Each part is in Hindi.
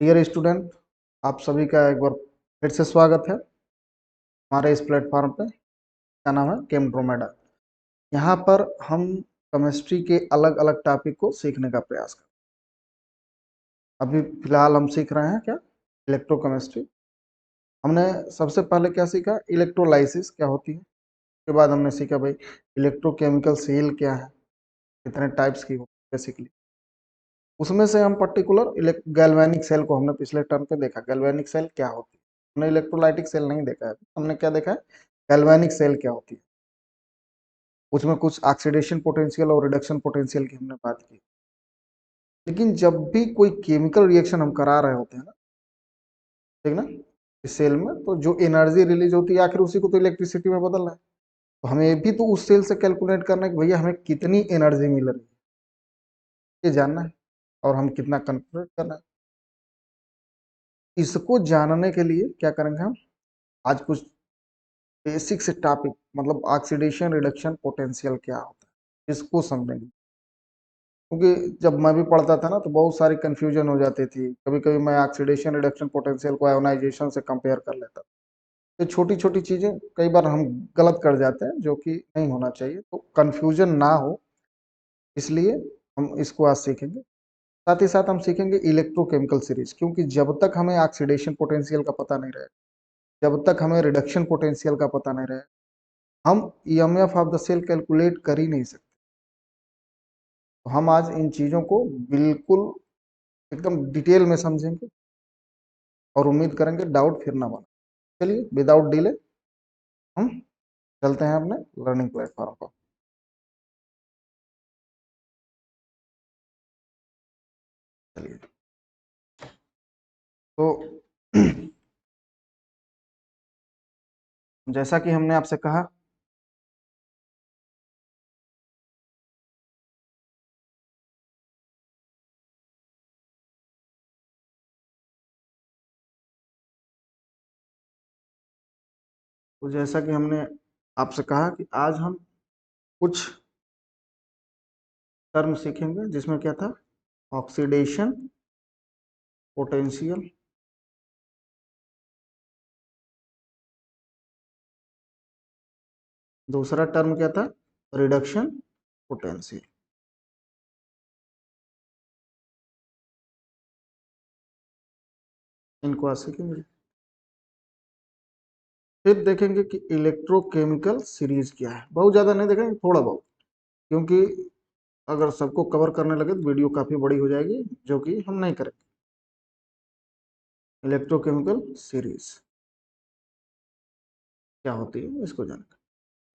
डियर स्टूडेंट, आप सभी का एक बार फिर से स्वागत है हमारे इस प्लेटफॉर्म पे। क्या नाम है? केमड्रोमेडा। यहाँ पर हम केमिस्ट्री के अलग अलग टॉपिक को सीखने का प्रयास करते हैं। अभी फिलहाल हम सीख रहे हैं क्या? इलेक्ट्रोकेमिस्ट्री। हमने सबसे पहले क्या सीखा? इलेक्ट्रोलाइसिस क्या होती है। उसके बाद हमने सीखा भाई इलेक्ट्रोकेमिकल सेल क्या है, कितने टाइप्स की होती है बेसिकली। उसमें से हम पर्टिकुलर गैल्वेनिक सेल को हमने पिछले टर्म पे देखा। गैल्वेनिक सेल क्या होती है? हमने इलेक्ट्रोलाइटिक सेल नहीं देखा है, हमने क्या देखा है? गैल्वेनिक सेल क्या होती है। उसमें कुछ ऑक्सीडेशन पोटेंशियल और रिडक्शन पोटेंशियल की हमने बात की। लेकिन जब भी कोई केमिकल रिएक्शन हम करा रहे होते हैं ना, ठीक ना, इस सेल में तो जो एनर्जी रिलीज होती है आखिर उसी को तो इलेक्ट्रिसिटी में बदल रहा है। तो हमें भी तो उस सेल से कैलकुलेट करना है कि भैया हमें कितनी एनर्जी मिल रही है, ये जानना है। और हम कितना कंट्रोल करना है, इसको जानने के लिए क्या करेंगे हम? आज कुछ बेसिक से टॉपिक, मतलब ऑक्सीडेशन रिडक्शन पोटेंशियल क्या होता है, इसको समझेंगे। क्योंकि जब मैं भी पढ़ता था ना तो बहुत सारी कंफ्यूजन हो जाती थी। कभी कभी मैं ऑक्सीडेशन रिडक्शन पोटेंशियल को आयोनाइजेशन से कंपेयर कर लेता। तो छोटी छोटी चीजें कई बार हम गलत कर जाते हैं, जो कि नहीं होना चाहिए। तो कंफ्यूजन ना हो इसलिए हम इसको आज सीखेंगे। साथ ही साथ हम सीखेंगे इलेक्ट्रोकेमिकल सीरीज, क्योंकि जब तक हमें ऑक्सीडेशन पोटेंशियल का पता नहीं रहेगा, जब तक हमें रिडक्शन पोटेंशियल का पता नहीं रहेगा, हम EMF of the cell calculate कर ही नहीं सकते। तो हम आज इन चीजों को बिल्कुल एकदम डिटेल में समझेंगे और उम्मीद करेंगे डाउट फिर ना बने। चलिए विदाउट डिले हम चलते हैं अपने लर्निंग प्लेटफॉर्म पर। चलिए तो जैसा कि हमने आपसे कहा, तो जैसा कि हमने आपसे कहा कि आज हम कुछ टर्म सीखेंगे, जिसमें क्या था? ऑक्सीडेशन पोटेंशियल, दूसरा टर्म क्या था? Reduction potential. इनको आज सीखेंगे। फिर देखेंगे कि इलेक्ट्रोकेमिकल सीरीज क्या है। बहुत ज्यादा नहीं देखेंगे, थोड़ा बहुत, क्योंकि अगर सबको कवर करने लगे तो वीडियो काफी बड़ी हो जाएगी, जो कि हम नहीं करेंगे। इलेक्ट्रोकेमिकल सीरीज क्या होती है इसको जानना।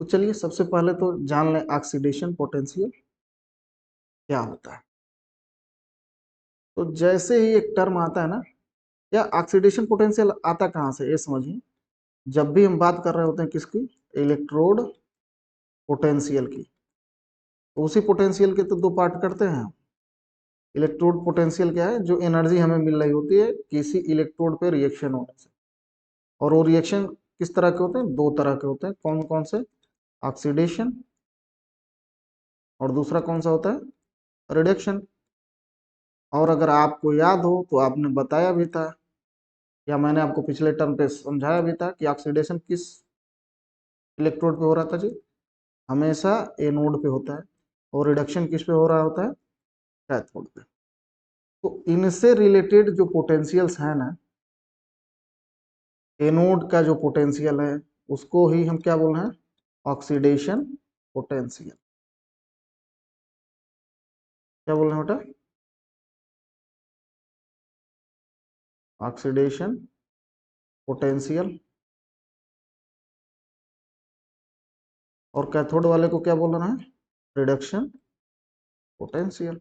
तो चलिए सबसे पहले तो जान लें ऑक्सीडेशन पोटेंशियल क्या होता है। तो जैसे ही एक टर्म आता है ना, या ऑक्सीडेशन पोटेंशियल आता कहाँ से ये समझिए। जब भी हम बात कर रहे होते हैं किसकी? इलेक्ट्रोड पोटेंशियल की। तो उसी पोटेंशियल के तो दो पार्ट करते हैं। इलेक्ट्रोड पोटेंशियल क्या है? जो एनर्जी हमें मिल रही होती है किसी इलेक्ट्रोड पे रिएक्शन होने से। और वो रिएक्शन किस तरह के होते हैं? दो तरह के होते हैं। कौन कौन से? ऑक्सीडेशन, और दूसरा कौन सा होता है? रिडक्शन। और अगर आपको याद हो तो आपने बताया भी था, या मैंने आपको पिछले टर्म पे समझाया भी था कि ऑक्सीडेशन किस इलेक्ट्रोड पे हो रहा था जी? हमेशा एनोड पे होता है। और रिडक्शन किस पे हो रहा होता है? कैथोड पे। तो इनसे रिलेटेड जो पोटेंशियल्स है ना, एनोड का जो पोटेंशियल है उसको ही हम क्या बोल रहे हैं? Oxidation potential. क्या बोल रहे हैं बेटा? Oxidation potential. और कैथोड वाले को क्या बोल रहे हैं? Reduction potential.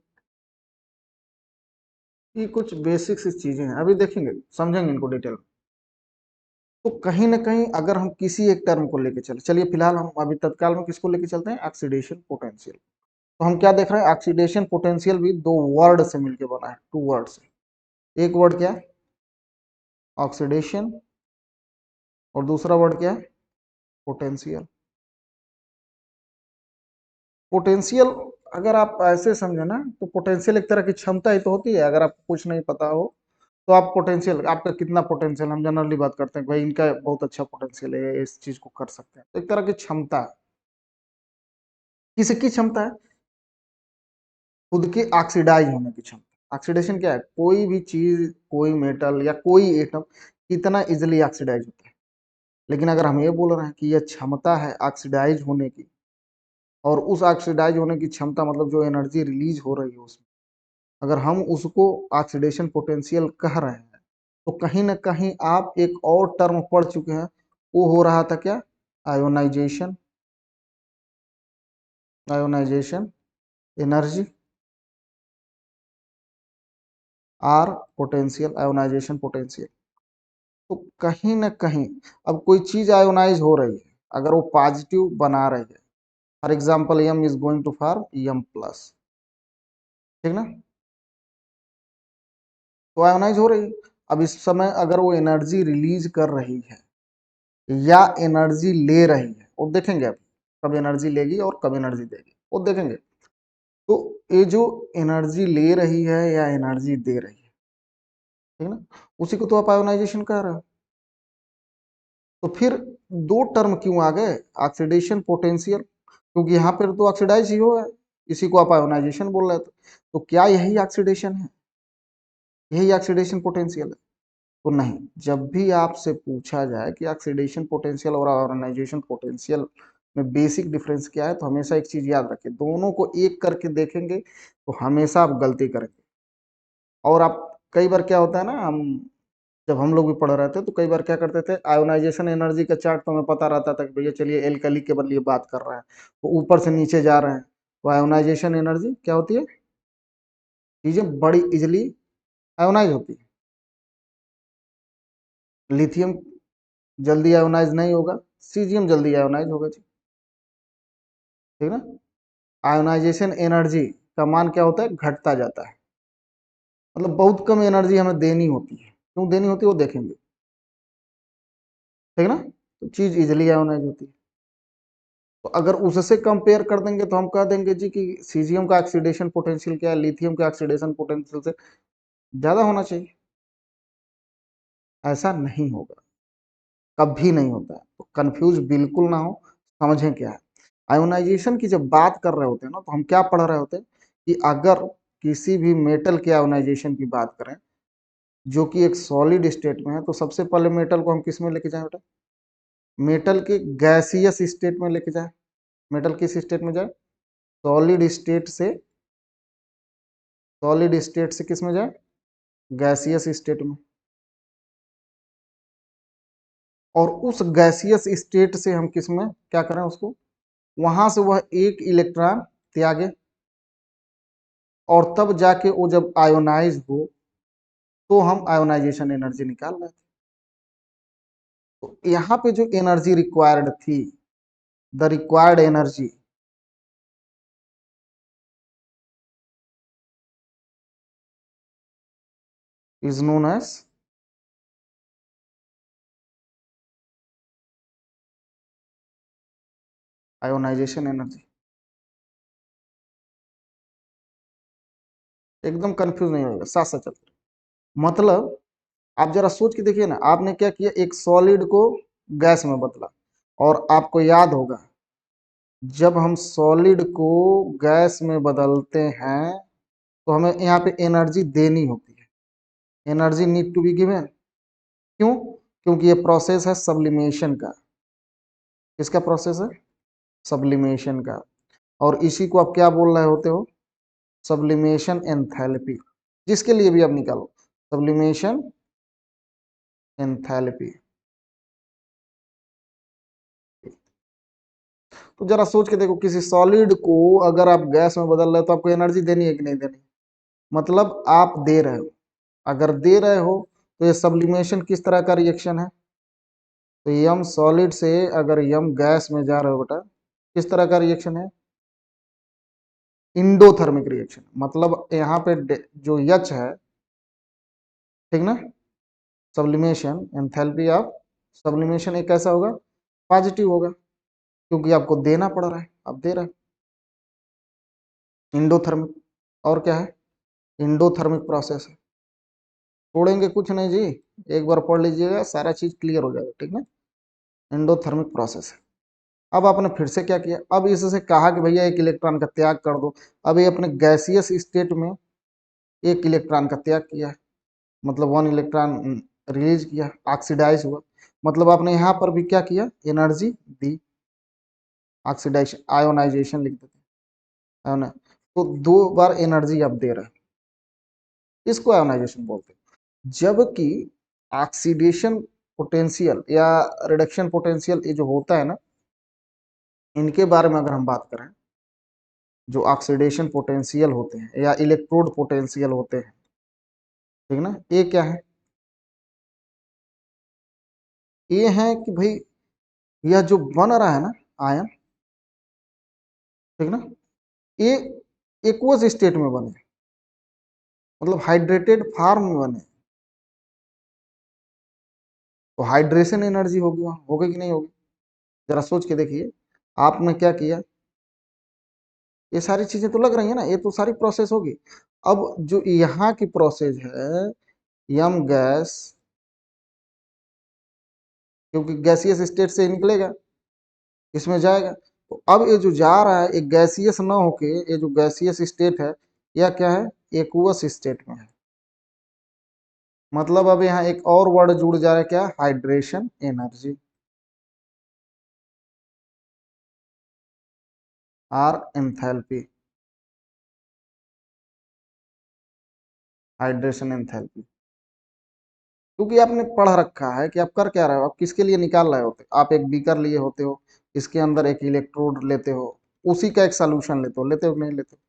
ये कुछ बेसिक सी चीजें हैं, अभी देखेंगे, समझेंगे इनको डिटेल में। तो कहीं ना कहीं अगर हम किसी एक टर्म को लेके चले, चलिए फिलहाल हम अभी तत्काल में किसको लेके चलते हैं? Oxidation potential. तो हम क्या देख रहे हैं? ऑक्सीडेशन पोटेंशियल भी दो वर्ड से मिलके बना है, टू वर्ड से। एक वर्ड क्या है? ऑक्सीडेशन। और दूसरा वर्ड क्या है? पोटेंशियल। पोटेंशियल अगर आप ऐसे समझे ना, तो पोटेंशियल एक तरह की क्षमता ही तो होती है। अगर आपको कुछ नहीं पता हो तो आप पोटेंशियल, आपका कितना पोटेंशियल, हम जनरली बात करते हैं भाई इनका बहुत अच्छा पोटेंशियल है, इस चीज को कर सकते हैं। तो एक तरह की क्षमता है। किसकी क्षमता है? खुद के ऑक्सीडाइज होने की क्षमता। ऑक्सीडेशन क्या है? कोई भी चीज, कोई मेटल या कोई एटम कितना इजिली ऑक्सीडाइज होता है। लेकिन अगर हम ये बोल रहे हैं कि यह क्षमता है ऑक्सीडाइज होने की, और उस ऑक्सीडाइज होने की क्षमता मतलब जो एनर्जी रिलीज हो रही है उसमें, अगर हम उसको ऑक्सीडेशन पोटेंशियल कह रहे हैं, तो कहीं ना कहीं आप एक और टर्म पढ़ चुके हैं, वो हो रहा था क्या? Ionisation. Ionisation energy or potential, ionisation potential. तो कहीं ना कहीं अब कोई चीज आयोनाइज हो रही है, अगर वो पॉजिटिव बना रही है, for example M is going to form M plus, ठीक ना, तो आयोनाइज हो रही है। अब इस समय अगर वो एनर्जी रिलीज कर रही है या एनर्जी ले रही है, वो देखेंगे अब, कब एनर्जी लेगी और कब एनर्जी देगी वो देखेंगे। तो ये जो एनर्जी ले रही है या एनर्जी दे रही है, ठीक ना, उसी को तो आप आयोनाइजेशन कह रहे हो। तो फिर दो टर्म क्यों आ गए? ऑक्सीडेशन पोटेंशियल, क्योंकि यहाँ पर तो ऑक्सीडाइज ही हो है, इसी को आप आयोनाइजेशन बोल रहे थे। तो क्या यही ऑक्सीडेशन है? यही ऑक्सीडेशन पोटेंशियल है? तो नहीं। जब भी आपसे पूछा जाए कि ऑक्सीडेशन पोटेंशियल और आयोनाइजेशन पोटेंशियल में बेसिक डिफरेंस क्या है, तो हमेशा एक चीज याद रखें, दोनों को एक करके देखेंगे तो हमेशा आप गलती करेंगे। और आप कई बार क्या होता है ना, हम जब हम लोग भी पढ़ रहे थे तो कई बार क्या करते थे, आयोनाइजेशन एनर्जी का चार्ट तो हमें पता रहता था कि भैया चलिए एल्कली के बदले बात कर रहा है, तो ऊपर से नीचे जा रहे हैं, तो आयोनाइजेशन एनर्जी क्या होती है? चीजें बड़ी इजिली आयोनाइज होती है। लिथियम जल्दी आयोनाइज नहीं होगा, सीजियम जल्दी आयोनाइज होगा जी, ठीक ना। आयोनाइजेशन एनर्जी का मान क्या होता है? घटता जाता है, मतलब बहुत कम एनर्जी हमें देनी होती है। क्यों देनी होती है वो देखेंगे, ठीक ना। तो चीज इजिली आयोनाइज होती है। तो अगर उससे कंपेयर कर देंगे तो हम कह देंगे जी कि सीजियम का ऑक्सीडेशन पोटेंशियल क्या है, लिथियम का ऑक्सीडेशन पोटेंशियल से ज्यादा होना चाहिए। ऐसा नहीं होगा, कभी नहीं होता है। तो कंफ्यूज बिल्कुल ना हो, समझें क्या है। आयोनाइजेशन की जब बात कर रहे होते हैं ना, तो हम क्या पढ़ रहे होते हैं कि अगर किसी भी मेटल के आयोनाइजेशन की बात करें जो कि एक सॉलिड स्टेट में है, तो सबसे पहले मेटल को हम किस में लेके जाए बेटा? मेटल के गैसियस स्टेट में लेके जाए। मेटल किस स्टेट में जाए? सॉलिड स्टेट से, सॉलिड स्टेट से किस में जाए? गैसियस स्टेट में। और उस गैसियस स्टेट से हम किस में क्या करें उसको? वहां से वह एक इलेक्ट्रॉन त्यागे, और तब जाके वो जब आयोनाइज हो तो हम आयोनाइजेशन एनर्जी निकाल रहे थे। तो यहाँ पे जो एनर्जी रिक्वायर्ड थी, the required energy is known as ionisation energy. एकदम कंफ्यूज नहीं होगा, साथ साथ चलते। मतलब आप जरा सोच के देखिए ना, आपने क्या किया, एक सॉलिड को गैस में बदला। और आपको याद होगा, जब हम सॉलिड को गैस में बदलते हैं तो हमें यहाँ पे एनर्जी देनी होती है। Energy need to be given. क्यों? क्योंकि ये प्रोसेस है सब्लिमेशन का। किसका प्रोसेस है? सब्लिमेशन का। और इसी को आप क्या बोल रहे होते हो? Sublimation enthalpy. जिसके लिए भी आप निकालो, सब्लिमेशन एंथैल्पी। तो जरा सोच के देखो, किसी सॉलिड को अगर आप गैस में बदल रहे हो तो आपको एनर्जी देनी है कि नहीं देनी? मतलब आप दे रहे हो। अगर दे रहे हो तो ये सब्लिमेशन किस तरह का रिएक्शन है? तो यम सॉलिड से अगर यम गैस में जा रहे हो बेटा, किस तरह का रिएक्शन है? Endothermic reaction. मतलब यहाँ पे जो यच है, ठीक ना, सब्लिमेशन एंथैल्पी ऑफ सब्लिमेशन एक कैसा होगा? पॉजिटिव होगा, क्योंकि आपको देना पड़ रहा है, आप दे रहे हैं। इंडोथर्मिक। और क्या है? इंडोथर्मिक प्रोसेस है। छोड़ेंगे कुछ नहीं जी, एक बार पढ़ लीजिएगा सारा चीज क्लियर हो जाएगा, ठीक ना। एंडोथर्मिक प्रोसेस है। अब आपने फिर से क्या किया, अब इससे कहा कि भैया एक इलेक्ट्रॉन का त्याग कर दो। अब ये अपने गैसियस स्टेट में एक इलेक्ट्रॉन का त्याग किया, मतलब वन इलेक्ट्रॉन रिलीज किया, ऑक्सीडाइज हुआ। मतलब आपने यहाँ पर भी क्या किया, एनर्जी दी, ऑक्सीडाइजेशन आयोनाइजेशन लिख देते हैं, आयोना। तो दो बार एनर्जी आप दे रहे हैं, इसको आयोनाइजेशन बोलते हैं। जबकि ऑक्सीडेशन पोटेंशियल या रिडक्शन पोटेंशियल ये जो होता है ना, इनके बारे में अगर हम बात करें, जो ऑक्सीडेशन पोटेंशियल होते हैं या इलेक्ट्रोड पोटेंशियल होते हैं, ठीक ना, ये क्या है, ये है कि भाई यह जो बन रहा है ना आयन, ठीक ना, ये एक्वस स्टेट में बने, मतलब हाइड्रेटेड फॉर्म में बने, तो हाइड्रेशन एनर्जी होगी, वहां होगी कि नहीं होगी, जरा सोच के देखिए। आपने क्या किया, ये सारी चीजें तो लग रही है ना, ये तो सारी प्रोसेस होगी। अब जो यहाँ की प्रोसेस है, यम गैस, क्योंकि गैसियस स्टेट से ही निकलेगा, इसमें जाएगा। तो अब ये जो जा रहा है एक गैसियस ना होके, ये जो गैसियस स्टेट है, यह क्या है, एक्वस स्टेट में है। मतलब अब यहाँ एक और वर्ड जुड़ जा रहा है, क्या, hydration energy, or enthalpy, hydration enthalpy. क्योंकि आपने पढ़ रखा है कि आप कर क्या रहे हो, आप किसके लिए निकाल रहे होते, आप एक बीकर लिए होते हो, इसके अंदर एक इलेक्ट्रोड लेते हो, उसी का एक सॉल्यूशन लेते हो कि नहीं लेते हो।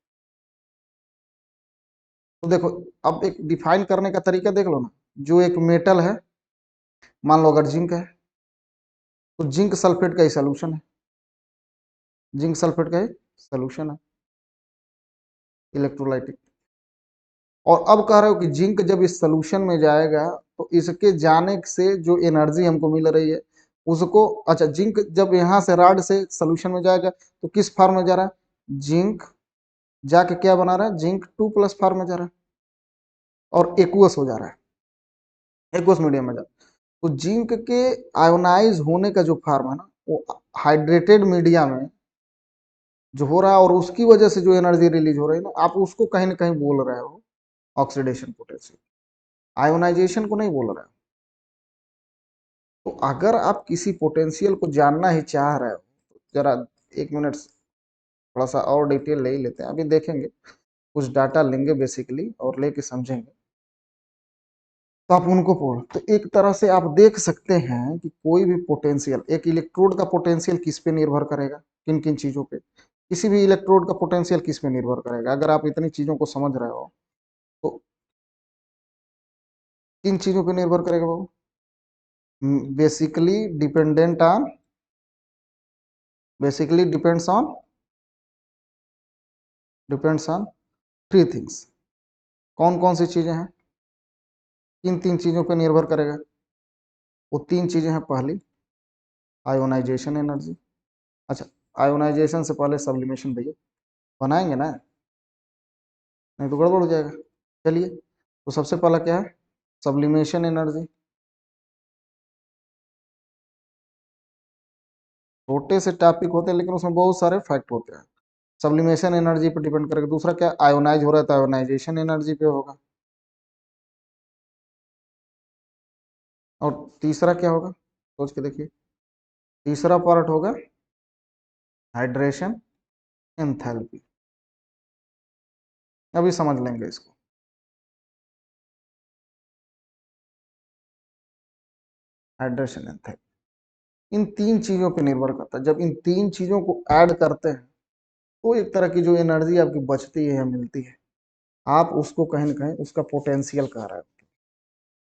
तो देखो, अब एक डिफाइन करने का तरीका देख लो ना, जो एक मेटल है, मान लो अगर जिंक है, तो जिंक सल्फेट का ही सॉल्यूशन है, जिंक सल्फेट का ही सॉल्यूशन है, इलेक्ट्रोलाइटिक। और अब कह रहे हो कि जिंक जब इस सॉल्यूशन में जाएगा, तो इसके जाने से जो एनर्जी हमको मिल रही है उसको, अच्छा जिंक जब यहाँ से राड से सॉल्यूशन में जाएगा तो किस फॉर्म में जा रहा है, जिंक जाके क्या बना रहा है, जिंक 2+ फॉर्म में जा रहा है, और एक्वस हो जा रहा है, एक्वस मीडियम में जा रहा है। तो जिंक के आयोनाइज होने का जो फॉर्म है ना, वो हाइड्रेटेड मीडिया में जो हो रहा है, और उसकी वजह से जो एनर्जी रिलीज हो रही है ना, आप उसको कहीं ना कहीं बोल रहे हो ऑक्सीडेशन पोटेंशियल, आयोनाइजेशन को नहीं बोल रहे हो। तो अगर आप किसी पोटेंशियल को जानना ही चाह रहे हो, तो जरा 1 मिनट थोड़ा सा और डिटेल ले ही लेते हैं, अभी देखेंगे, कुछ डाटा लेंगे बेसिकली और लेके समझेंगे, तो आप उनको पढ़ो। तो एक तरह से आप देख सकते हैं कि कोई भी पोटेंशियल, एक इलेक्ट्रोड का पोटेंशियल किस पे निर्भर करेगा, किन किन चीजों पे, किसी भी इलेक्ट्रोड का पोटेंशियल किस पे निर्भर करेगा, अगर आप इतनी चीजों को समझ रहे हो तो किन चीजों पे निर्भर करेगा वो, basically dependent on, basically depends on 3 things. कौन कौन सी चीजें हैं, किन 3 चीजों पर निर्भर करेगा, वो 3 चीजें हैं, पहली आयोनाइजेशन एनर्जी, अच्छा आयोनाइजेशन से पहले सब्लिमेशन भैया बनाएंगे ना, नहीं तो गड़बड़ हो जाएगा। चलिए, तो सबसे पहला क्या है, सब्लिमेशन एनर्जी। छोटे से टॉपिक होते हैं लेकिन उसमें बहुत सारे फैक्ट होते हैं। सब्लिमेशन एनर्जी पर डिपेंड करेगा। दूसरा क्या, आयोनाइज हो रहा है तो आयोनाइजेशन एनर्जी पे होगा। और तीसरा क्या होगा, सोच के देखिए, तीसरा पार्ट होगा हाइड्रेशन एंथैल्पी। अभी समझ लेंगे इसको। हाइड्रेशन एंथैल्पी इन 3 चीजों पे निर्भर करता है। जब इन 3 चीजों को ऐड करते हैं तो एक तरह की जो एनर्जी आपकी बचती है या मिलती है, आप उसको कहीं ना कहीं उसका पोटेंशियल कह रहे हैं,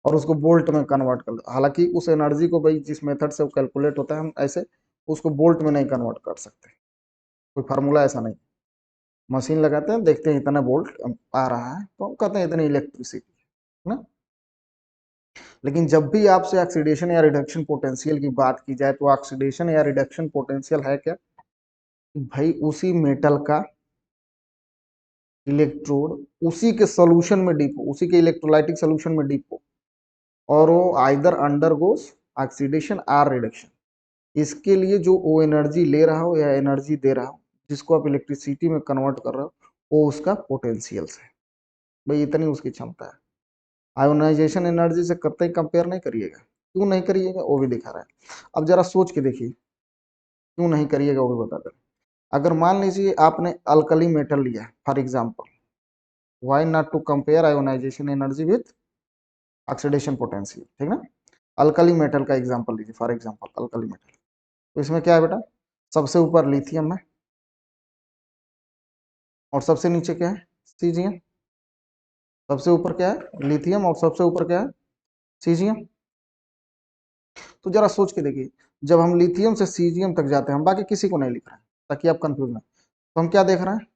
और उसको बोल्ट में कन्वर्ट कर दो। हालांकि उस एनर्जी को भाई जिस मेथड से वो कैलकुलेट होता है, हम ऐसे उसको बोल्ट में नहीं कन्वर्ट कर सकते, कोई फार्मूला ऐसा नहीं। मशीन लगाते हैं, देखते हैं इतना बोल्ट आ रहा है तो हम कहते हैं इतनी इलेक्ट्रिसिटी है ना। लेकिन जब भी आपसे ऑक्सीडेशन या रिडक्शन पोटेंशियल की बात की जाए, तो ऑक्सीडेशन या रिडक्शन पोटेंशियल है क्या, भाई उसी मेटल का इलेक्ट्रोड उसी के सॉल्यूशन में डीप हो, उसी के इलेक्ट्रोलाइटिक सॉल्यूशन में डीप हो, और वो either undergoes oxidation or reduction. इसके लिए जो वो एनर्जी ले रहा हो या एनर्जी दे रहा हो, जिसको आप इलेक्ट्रिसिटी में कन्वर्ट कर रहे हो, वो उसका पोटेंशियल्स है। भाई इतनी उसकी क्षमता है। आयोनाइजेशन एनर्जी से कतई कंपेयर नहीं करिएगा। क्यों नहीं करिएगा वो भी दिखा रहा है। अब जरा सोच के देखिए क्यों नहीं करिएगा वो भी बता दें। अगर मान लीजिए आपने अल्कली मेटल लिया for example, why not to compare ionisation energy with oxidation potential, ठीक ना। अल्कली मेटल का एग्जाम्पल लीजिए, फॉर एग्जाम्पल अल्कली मेटल। तो इसमें क्या है बेटा, सबसे ऊपर लिथियम है और सबसे नीचे क्या है, सीजियम। सबसे ऊपर क्या है, लिथियम, और सबसे ऊपर क्या है, सीजियम। तो जरा सोच के देखिए, जब हम लिथियम से सीजियम तक जाते हैं, हम बाकी किसी को नहीं लिख रहे हैं ताकि आप कंफ्यूज ना, तो हम क्या देख रहे हैं,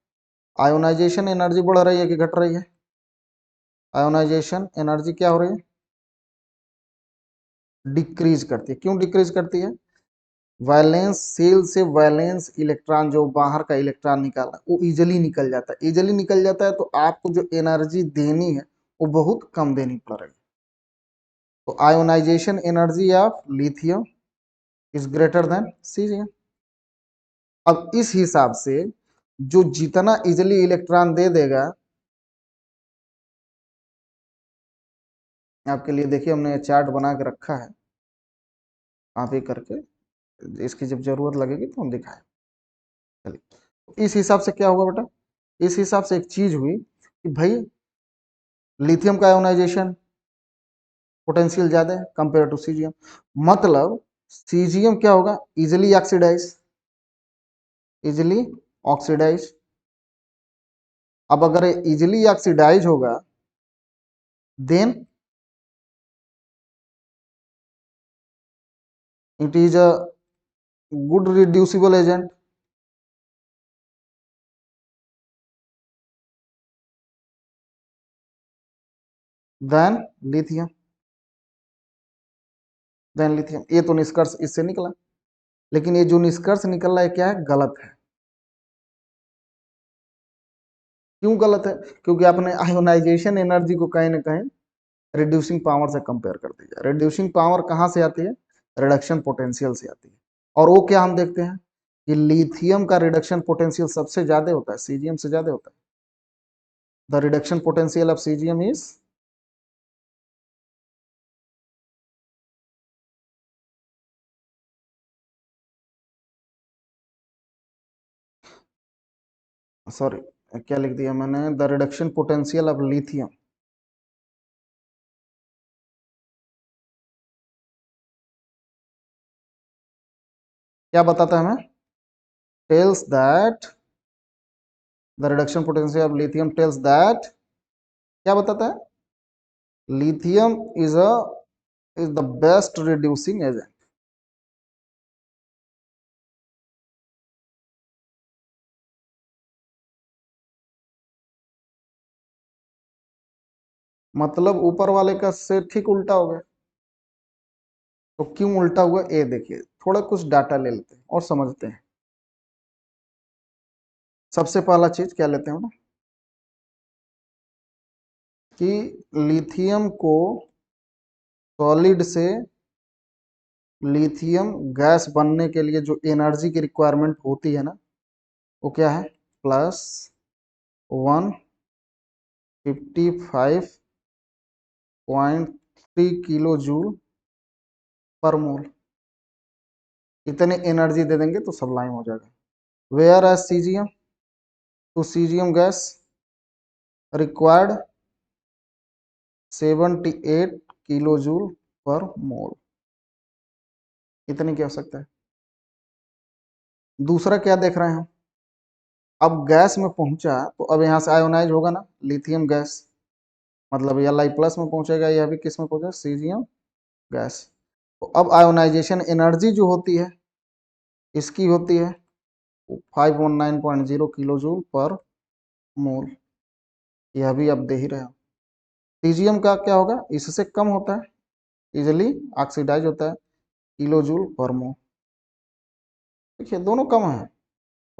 आयोनाइजेशन एनर्जी बढ़ रही है कि घट रही है। आयोनाइजेशन एनर्जी क्या हो रही है, डिक्रीज करती है। क्यों डिक्रीज करती है, वैलेंस सेल से वैलेंस इलेक्ट्रॉन, जो बाहर का इलेक्ट्रॉन निकाला वो इजिली निकल जाता है। इजिली निकल जाता है तो आपको जो एनर्जी देनी है वो बहुत कम देनी पड़ रही है। तो ionisation energy of lithium is greater than caesium. अब इस हिसाब से जो जितना इजिली इलेक्ट्रॉन दे देगा, आपके लिए देखिए हमने चार्ट बना के रखा है, आप ही करके, इसकी जब जरूरत लगेगी तो हम दिखाएं। चलिए इस हिसाब से क्या होगा बेटा, इस हिसाब से एक चीज हुई कि भाई लिथियम का आयोनाइजेशन पोटेंशियल ज्यादा है कंपेयर टू सीजियम, मतलब सीजियम क्या होगा, इजिली ऑक्सीडाइज, इजिली ऑक्सीडाइज। अब अगर इजिली ऑक्सीडाइज होगा then it is a good reducible agent. Then lithium, then lithium, ये तो निष्कर्ष इससे निकला। लेकिन ये जो निष्कर्ष निकल रहा है क्या है, गलत है। क्यों गलत है, क्योंकि आपने आयोनाइजेशन एनर्जी को कहीं ना कहीं रिड्यूसिंग पावर से कंपेयर कर दिया। रिड्यूसिंग पावर कहाँ से आती है, रिडक्शन पोटेंशियल से आती है। और वो क्या हम देखते हैं कि लिथियम का रिडक्शन पोटेंशियल सबसे ज्यादा होता है, सीजियम से ज्यादा होता है। The reduction potential of caesium is, sorry क्या लिख दिया मैंने, the reduction potential of lithium, क्या बताता है हमें, tells that, the reduction potential of lithium tells that, क्या बताता है, lithium is the best reducing agent। मतलब ऊपर वाले का से ठीक उल्टा हो गया। तो क्यों उल्टा हुआ ये देखिए, थोड़ा कुछ डाटा ले लेते हैं और समझते हैं। सबसे पहला चीज क्या लेते हैं ना, कि लिथियम को सॉलिड से लिथियम गैस बनने के लिए जो एनर्जी की रिक्वायरमेंट होती है ना, वो क्या है, प्लस 155.3 किलो जूल पर मोल। इतने एनर्जी दे देंगे तो सब्लाइम हो जाएगा। Whereas caesium, two caesium gas required 78 kilo joule per mole. इतनी की आवश्यकता है। दूसरा क्या देख रहे हैं हम, अब गैस में पहुंचा तो अब यहाँ से आयोनाइज होगा ना लिथियम गैस, मतलब Li प्लस में पहुंचेगा, यह भी किस में पहुंचेगा, सीजियम गैस। तो अब आयोनाइजेशन एनर्जी जो होती है इसकी होती है 519.0 किलो जूल पर मोल। यह भी आप दे ही रहे हो। सीजियम का क्या होगा, इससे कम होता है, इजिली ऑक्सीडाइज होता है, किलो जूल पर मोल। देखिए दोनों कम है,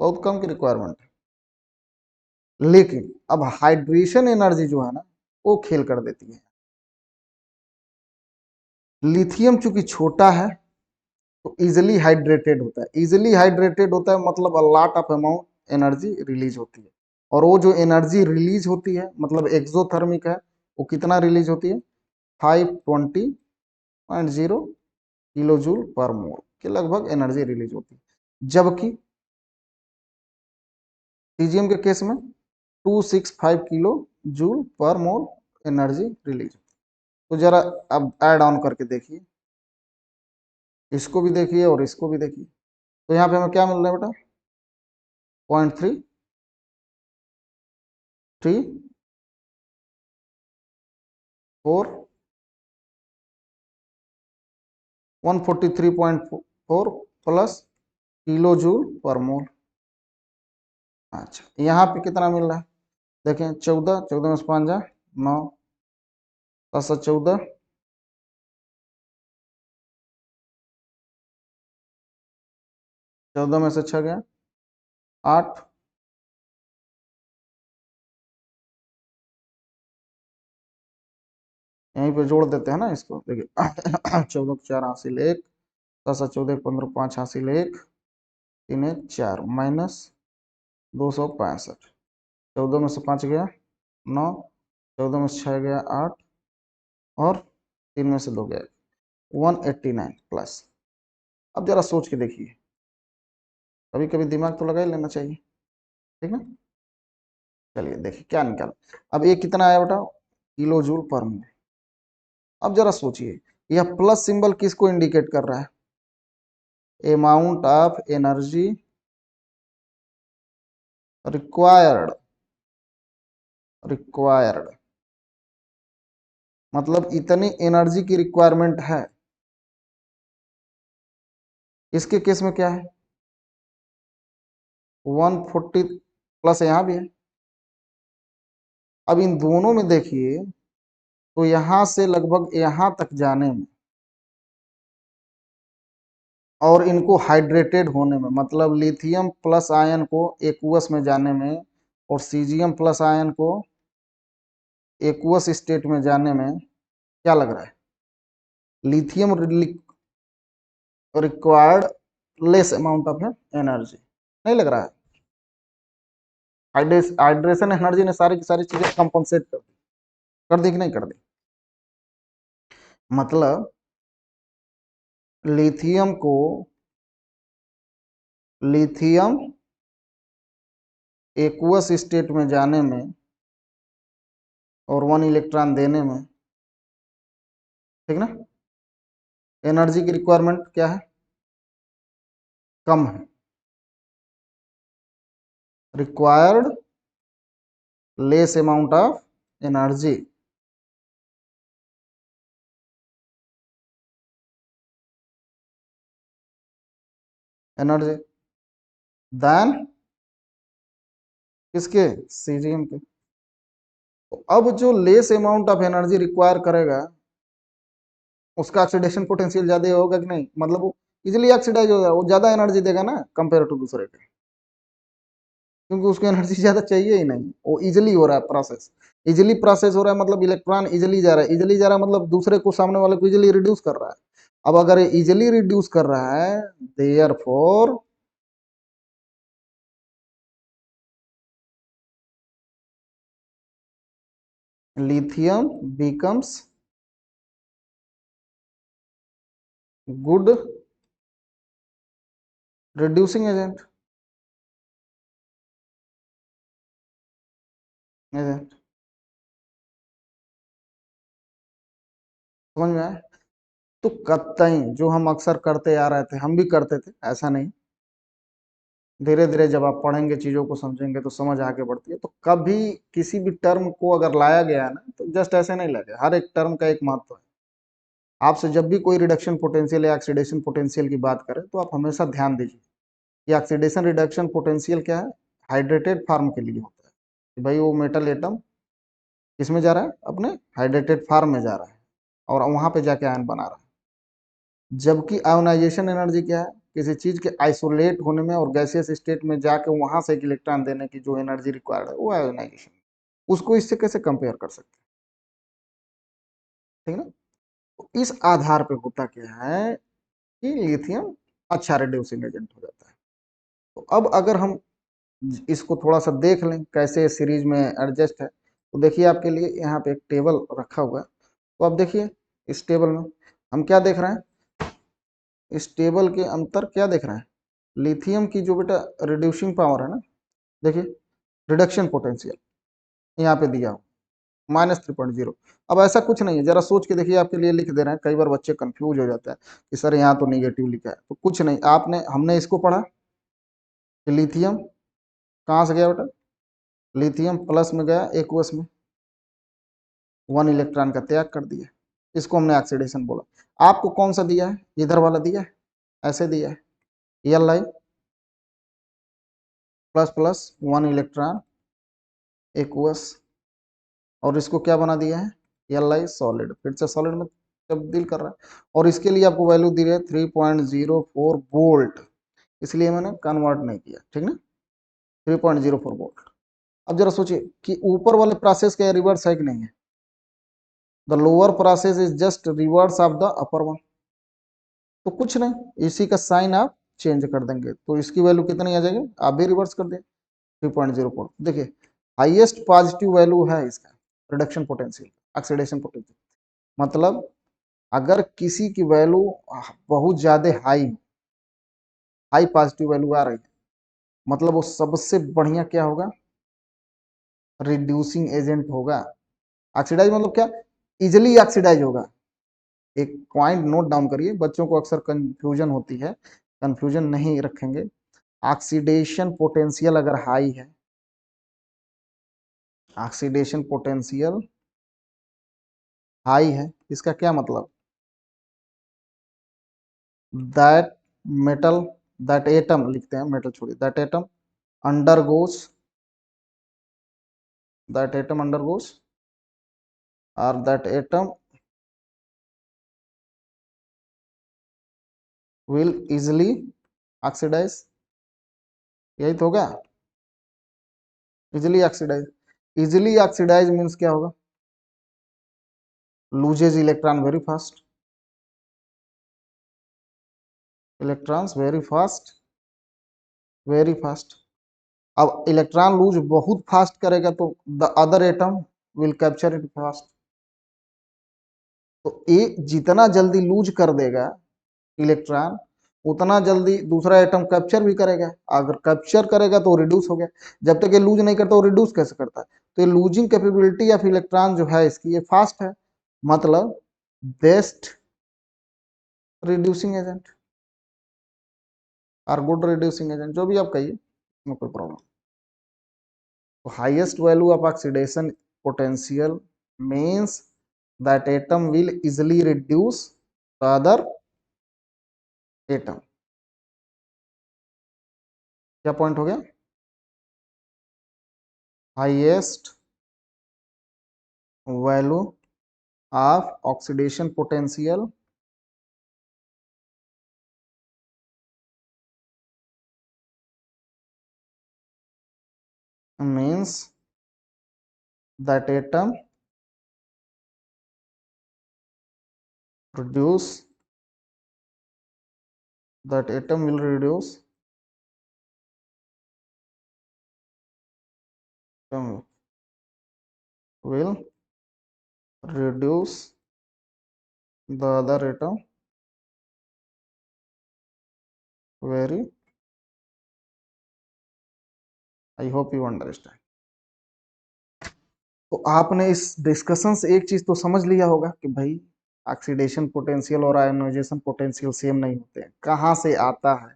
बहुत कम की रिक्वायरमेंट है। लेकिन अब हाइड्रेशन एनर्जी जो है ना वो खेल कर देती है। लिथियम चूंकि छोटा है तो इजिली हाइड्रेटेड होता है। इजिली हाइड्रेटेड होता है मतलब a lot of amount energy release होती है। और वो जो एनर्जी रिलीज होती है मतलब एक्सोथर्मिक है, वो कितना रिलीज होती है? 520.0 किलो जूल पर मोल के लगभग एनर्जी रिलीज होती है। जबकि सीजियम के केस में 265 किलो जूल पर मोल एनर्जी रिलीज होती है। तो जरा अब ऐड ऑन करके देखिए, इसको भी देखिए और इसको भी देखिए। तो यहाँ पे हमें क्या मिल रहा है बेटा? 0.334 143.4 प्लस किलो जूल पर मोल। अच्छा, यहाँ पे कितना मिल रहा है? देखें, 14, 14 में से 5 जा 9, 7 7 14, 14 में से 6 गया 8, यहीं पे जोड़ देते हैं ना इसको। देखिए 14 को 4 हासिल 1, 7 7 14 15 5 हासिल 1, 3 1 4 माइनस 265। 14 में से 5 गया 9, 14 में से 6 गया 8 और 3 में से 2 गया 189 प्लस। अब जरा सोच के देखिए, कभी कभी दिमाग तो लगा ही लेना चाहिए, ठीक ना? चलिए देखिए क्या निकाल। अब ये कितना आया बेटा? किलो जूल पर मोल। अब जरा सोचिए, यह प्लस सिंबल किसको इंडिकेट कर रहा है? Amount of energy required. Required मतलब इतनी एनर्जी की रिक्वायरमेंट है। इसके केस में क्या है? 140 प्लस यहाँ भी है। अब इन दोनों में देखिए, तो यहां से लगभग यहां तक जाने में और इनको हाइड्रेटेड होने में, मतलब लिथियम प्लस आयन को एक्वस में जाने में और सीजियम प्लस आयन को एक्वस स्टेट में जाने में क्या लग रहा है? Lithium required less amount of energy, नहीं लग रहा है? हाइड्रेशन एनर्जी ने सारी की सारी चीजें कंपनसेट कर दी कि नहीं कर दी? मतलब लिथियम को, लिथियम एक्वस स्टेट में जाने में और 1 इलेक्ट्रॉन देने में, ठीक ना, एनर्जी की रिक्वायरमेंट क्या है? कम है। Required less amount of energy. Energy then किसके? सीजियम के। तो अब जो less amount of energy require करेगा उसका ऑक्सीडेशन पोटेंशियल ज्यादा होगा कि नहीं? मतलब वो इजिली ऑक्सीडाइज होगा, वो ज्यादा एनर्जी देगा ना कंपेयर टू दूसरे के, क्योंकि उसको एनर्जी ज्यादा चाहिए ही नहीं, वो इजिली हो रहा है प्रोसेस। इजिली प्रोसेस हो रहा है मतलब इलेक्ट्रॉन इजिली जा रहा है। इजिली जा रहा है मतलब दूसरे को, सामने वाले को इजिली रिड्यूस कर रहा है। अब अगर इजिली रिड्यूस कर रहा है, therefore lithium becomes good reducing agent। Agent समझ में आया? तो कतई जो हम अक्सर करते आ रहे थे, हम भी करते थे, ऐसा नहीं। धीरे धीरे जब आप पढ़ेंगे, चीजों को समझेंगे तो समझ आगे बढ़ती है। तो कभी किसी भी टर्म को अगर लाया गया है ना, तो जस्ट ऐसे नहीं लगे, हर एक टर्म का एक महत्व है। आपसे जब भी कोई रिडक्शन पोटेंशियल या ऑक्सीडेशन पोटेंशियल की बात करें तो आप हमेशा ध्यान दीजिए कि ऑक्सीडेशन रिडक्शन पोटेंशियल क्या है? हाइड्रेटेड फॉर्म के लिए होता है कि भाई वो मेटल एटम किसमें जा रहा है? अपने हाइड्रेटेड फॉर्म में जा रहा है और वहां पे जाके आयन बना रहा है। जबकि आयोनाइजेशन एनर्जी क्या है? किसी चीज के आइसोलेट होने में और गैसियस स्टेट में जाके वहां से एक इलेक्ट्रॉन देने की जो एनर्जी रिक्वायर्ड है वो आयोनाइजेशन, उसको इससे कैसे कंपेयर कर सकते हैं, ठीक है ना। तो इस आधार पे होता क्या है कि लिथियम अच्छा रिड्यूसिंग एजेंट हो जाता है। तो अब अगर हम इसको थोड़ा सा देख लें कैसे सीरीज में एडजस्ट है, तो देखिए आपके लिए यहाँ पे एक टेबल रखा हुआ है। तो अब देखिए इस टेबल में हम क्या देख रहे हैं, इस टेबल के अंतर क्या देख रहे हैं, लिथियम की जो बेटा रिड्यूसिंग पावर है ना, देखिए रिडक्शन पोटेंशियल यहाँ पे दिया हो -3.0। अब ऐसा कुछ नहीं है, जरा सोच के देखिए, आपके लिए लिख दे रहे हैं, कई बार बच्चे कंफ्यूज हो जाता है कि सर यहाँ तो निगेटिव लिखा है, तो कुछ नहीं, आपने हमने इसको पढ़ा कि लिथियम कहाँ से गया बेटा, लिथियम प्लस में गया एक्वस में, 1 इलेक्ट्रॉन का त्याग कर दिया, इसको हमने ऑक्सीडेशन बोला। आपको कौन सा दिया है, इधर वाला दिया है, ऐसे दिया है, Li plus plus 1 electron aqueous, और इसको क्या बना दिया है, Li सॉलिड, फिर से सॉलिड में तब्दील कर रहा है, और इसके लिए आपको वैल्यू दी है 3.04 वोल्ट, इसलिए मैंने कन्वर्ट नहीं किया, ठीक ना, 3.04 वोल्ट। अब जरा सोचिए कि ऊपर वाले प्रोसेस का रिवर्स है कि नहीं है, the lower process is just reverse of the upper one, तो कुछ नहीं, इसी का साइन आप चेंज कर देंगे, तो इसकी वैल्यू कितनी आ जाएगी, आप भी रिवर्स कर दें 3.04। देखिए हाईएस्ट पॉजिटिव वैल्यू है इसका रिडक्शन पोटेंशियल, ऑक्सीडेशन पोटेंशियल, मतलब अगर किसी की वैल्यू बहुत ज्यादा हाई पॉजिटिव वैल्यू आ रही है, मतलब वो सबसे बढ़िया क्या होगा, रिड्यूसिंग एजेंट होगा। ऑक्सीडाइज मतलब क्या, इजिली ऑक्सीडाइज होगा। एक पॉइंट नोट डाउन करिए, बच्चों को अक्सर कंफ्यूजन होती है, कंफ्यूजन नहीं रखेंगे। ऑक्सीडेशन पोटेंशियल अगर हाई है, ऑक्सीडेशन पोटेंशियल हाई है, इसका क्या मतलब, दैट मेटल, दैट एटम लिखते हैं, मेटल छोड़िए, that atom undergoes, that atom undergoes और that atom will easily oxidise, यही तो होगा, easily oxidise. Easily oxidise means क्या होगा, loses electron very fast, electrons very fast, very fast. अब इलेक्ट्रॉन लूज बहुत फास्ट करेगा तो the other atom will capture it fast, तो एक जितना जल्दी लूज कर देगा इलेक्ट्रॉन, उतना जल्दी दूसरा एटम कैप्चर भी करेगा, अगर कैप्चर करेगा तो रिड्यूस हो गया, जब तक ये लूज नहीं करता वो रिड्यूस कैसे करता है, तो ये लूजिंग कैपेबिलिटी ऑफ इलेक्ट्रॉन जो है इसकी ये फास्ट है, मतलब बेस्ट रिड्यूसिंग एजेंट और गुड रिड्यूसिंग एजेंट, जो भी आप कहिए, इसमें कोई प्रॉब्लम। तो highest value of oxidation potential means that atom will easily reduce the other atom. क्या पॉइंट हो गया, highest value of oxidation potential means that atom reduce, that atom will reduce, will reduce the other atom very, I hope you understand। तो आपने इस डिस्कशन से एक चीज तो समझ लिया होगा कि भाई ऑक्सीडेशन पोटेंशियल और आयोनाइजेशन पोटेंशियल सेम नहीं होते हैं, कहाँ से आता है,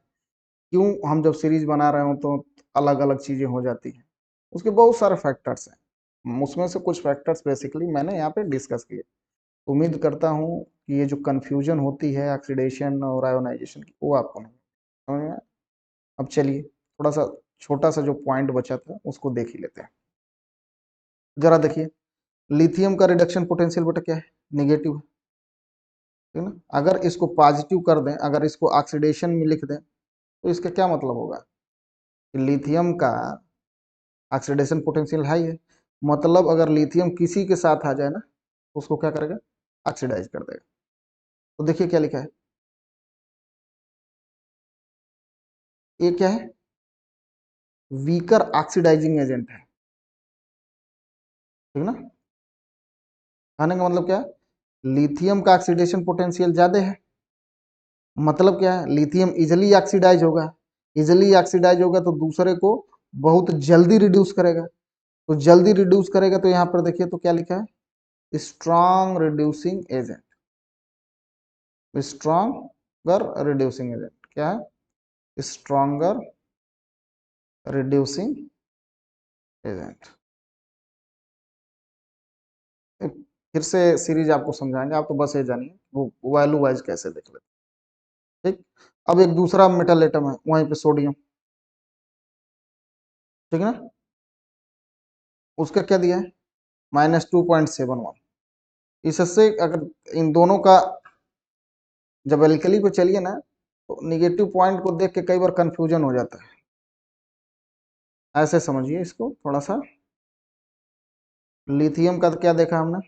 क्यों हम जब सीरीज बना रहे हो तो अलग अलग चीजें हो जाती हैं, उसके बहुत सारे फैक्टर्स हैं, उसमें से कुछ फैक्टर्स बेसिकली मैंने यहाँ पे डिस्कस किए। उम्मीद करता हूँ कि ये जो कंफ्यूजन होती है ऑक्सीडेशन और आयोनाइजेशन की वो आपको नहीं समझ में आया। अब चलिए थोड़ा सा छोटा सा जो पॉइंट बचा था उसको देख ही लेते हैं। जरा देखिए लिथियम का रिडक्शन पोटेंशियल बेटा क्या है, निगेटिव है, ठीक है ना। अगर इसको पॉजिटिव कर दें, अगर इसको ऑक्सीडेशन में लिख दें, तो इसका क्या मतलब होगा कि लिथियम का ऑक्सीडेशन पोटेंशियल हाई है, मतलब अगर लिथियम किसी के साथ आ जाए ना, तो उसको क्या करेगा, ऑक्सीडाइज कर देगा। तो देखिए क्या लिखा है, ये क्या है, वीकर ऑक्सीडाइजिंग एजेंट है, ठीक ना। कहने का मतलब क्या है, लिथियम का ऑक्सीडेशन पोटेंशियल ज्यादा है, मतलब क्या है, लिथियम इजिली ऑक्सीडाइज होगा, इजिली ऑक्सीडाइज होगा तो दूसरे को बहुत जल्दी रिड्यूस करेगा, तो जल्दी रिड्यूस करेगा, तो यहाँ पर देखिए तो क्या लिखा है, strong reducing agent, stronger reducing agent क्या है, स्ट्रॉन्गर रिड्यूसिंग एजेंट। फिर से सीरीज आपको समझाएंगे, आप तो बस ये जानिए वो वैल्यू वाइज कैसे देख लेते, ठीक। अब एक दूसरा मेटल एटम है वहीं पे सोडियम, ठीक है ना, उसका क्या दिया है, -2.71। इससे अगर इन दोनों का जब एल्कली पे चलिए ना, तो निगेटिव पॉइंट को देख के कई बार कंफ्यूजन हो जाता है, ऐसे समझिए इसको थोड़ा सा। लिथियम का क्या देखा हमने,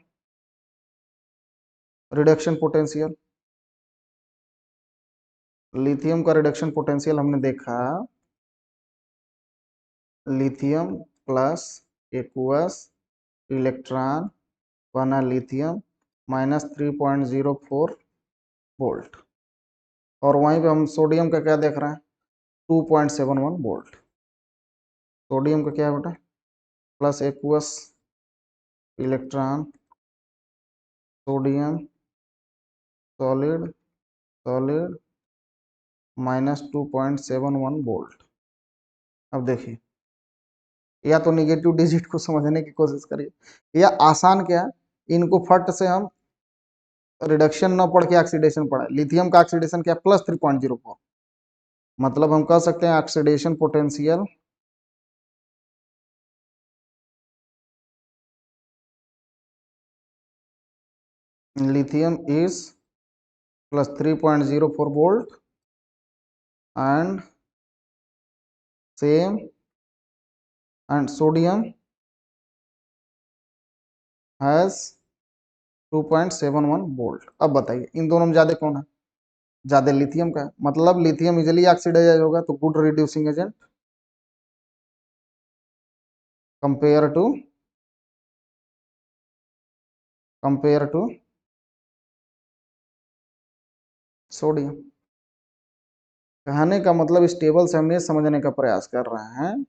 रिडक्शन पोटेंशियल, लिथियम का रिडक्शन पोटेंशियल हमने देखा, लिथियम प्लस एक्वस इलेक्ट्रॉन बना लिथियम -3.04 वोल्ट, और वहीं पे हम सोडियम का क्या देख रहे हैं, 2.71 वोल्ट। सोडियम का क्या है बेटा, plus aqueous electron sodium solid solid -2.71 volt. अब देखिए, या तो निगेटिव डिजिट को समझने की कोशिश करिए, या आसान क्या है, इनको फट से हम रिडक्शन न पढ़ के ऑक्सीडेशन पढ़ा, लिथियम का ऑक्सीडेशन क्या, +3.04, मतलब हम कह सकते हैं oxidation potential lithium is +3.04 volt and same and sodium has 2.71 volt. अब बताइए इन दोनों में ज्यादा कौन है, ज्यादा लिथियम का है, मतलब लिथियम इजिली ऑक्सीडाइज होगा तो good reducing agent compare to sodium. कहने का मतलब इस टेबल से हम ये समझने का प्रयास कर रहे हैं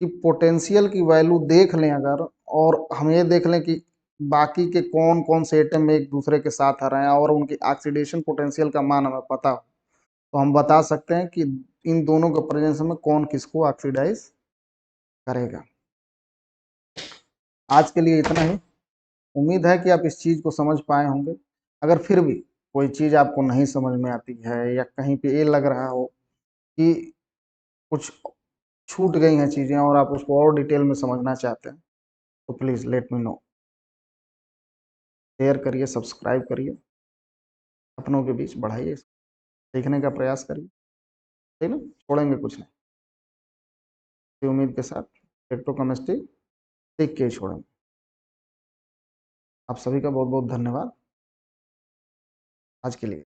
कि पोटेंशियल की वैल्यू देख लें अगर, और हम ये देख लें कि बाकी के कौन कौन से एटम एक दूसरे के साथ आ रहे हैं और उनकी ऑक्सीडेशन पोटेंशियल का मान हमें पता हो, तो हम बता सकते हैं कि इन दोनों के प्रेजेंस में कौन किसको ऑक्सीडाइज करेगा। आज के लिए इतना ही, उम्मीद है कि आप इस चीज़ को समझ पाए होंगे। अगर फिर भी कोई चीज़ आपको नहीं समझ में आती है या कहीं पे ये लग रहा हो कि कुछ छूट गई हैं चीज़ें और आप उसको और डिटेल में समझना चाहते हैं, तो please let me know, share करिए, सब्सक्राइब करिए, अपनों के बीच बढ़ाइए, सीखने का प्रयास करिए, ठीक ना, छोड़ेंगे कुछ नहीं, इसी उम्मीद के साथ इलेक्ट्रोकेमिस्ट्री सीख के ही छोड़ेंगे। आप सभी का बहुत बहुत धन्यवाद आज के लिए।